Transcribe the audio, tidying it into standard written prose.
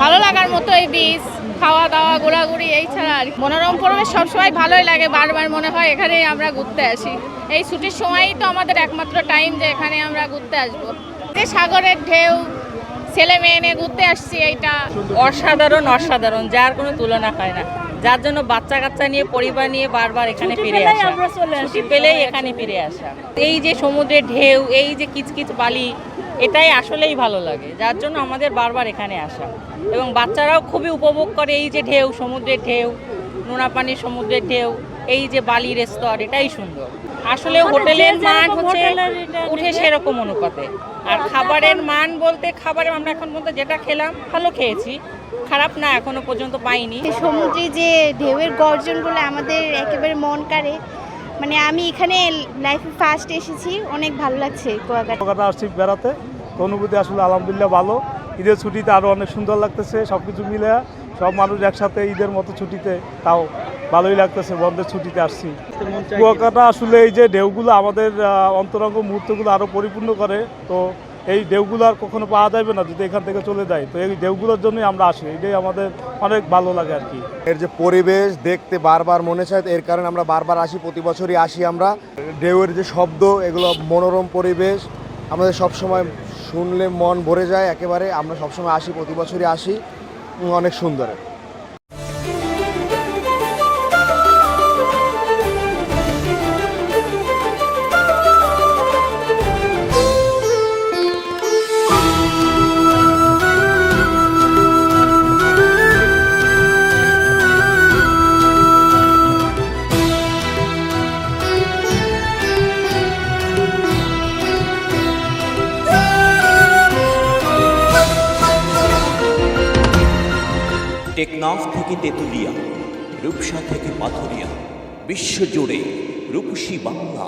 ভালো লাগার মতো এই বীজ, খাওয়া দাওয়া ঘোরাঘুরি, এই ছাড়া আর মনোরম পরিবেশ সবসময় ভালোই লাগে। বারবার মনে হয় এখানেই আমরা ঘুরতে আসি। এই ছুটির সময়ই তো আমাদের একমাত্র টাইম যে এখানে আমরা ঘুরতে আসবো। যে সাগরের ঢেউ, ছেলে মেয়ে নিয়ে ঘুরতে আসছি, এইটা অসাধারণ অসাধারণ, যার কোনো তুলনা হয় না। যার জন্য বাচ্চা কাচ্চা নিয়ে পরিবার নিয়ে বারবার এখানে ফিরে আসা, ছুটি পেলেই এখানে ফিরে আসা। এই যে সমুদ্রের ঢেউ, এই যে কিচকিচ বালি, এটাই আসলেই ভালো লাগে, যার জন্য আমাদের বারবার এখানে আসা। এবং বাচ্চারাও খুবই উপভোগ করে এই যে ঢেউ, সমুদ্রের ঢেউ, নোনা পানির সমুদ্রের ঢেউ, এই যে বালির স্তর, এটাই সুন্দর। আসলে হোটেলের মান হচ্ছে উঠে সেরকম অনুপাতে। আর খাবারের মান বলতে, খাবারে আমরা এখন পর্যন্ত যেটা খেলাম ভালো খেয়েছি, খারাপ না এখনো পর্যন্ত পাইনি। সমুদ্রে যে ঢেউয়ের গর্জনগুলো আমাদের একেবারে মন কাড়ে। মানে আমি এখানে লাইফে ফার্স্ট এসেছি, অনেক ভালো লাগছে কুয়াকাটা আসছি বেড়াতে, তো অনুভূতি আসলে আলহামদুলিল্লাহ ভালো। ঈদের ছুটিতে আরও অনেক সুন্দর লাগতেছে, সব কিছু মিলে সব মানুষ একসাথে ঈদের মতো ছুটিতে, তাও ভালোই লাগতেছে। বন্ধের ছুটিতে আসছি কুয়াকাটা। আসলে এই যে ঢেউগুলো আমাদের অন্তরঙ্গ মুহূর্তগুলো আরও পরিপূর্ণ করে। তো এই ঢেউগুলো আর কখনো পাওয়া যাবে না যদি এখান থেকে চলে যায়। তো এই ঢেউগুলোর জন্যই আমরা আসি, এটাই আমাদের অনেক ভালো লাগে আর কি। এর যে পরিবেশ দেখতে বারবার মনে চায়, এর কারণে আমরা বারবার আসি, প্রতি বছরই আসি আমরা। ঢেউয়ের যে শব্দ, এগুলো মনোরম পরিবেশ, আমাদের সবসময় শুনলে মন ভরে যায় একেবারে। আমরা সবসময় আসি, প্রতি বছরই আসি, অনেক সুন্দর। টেকনাফ থেকে তেঁতুলিয়া, রূপসা থেকে পাথুরিয়া, বিশ্বজুড়ে রূপসী বাংলা।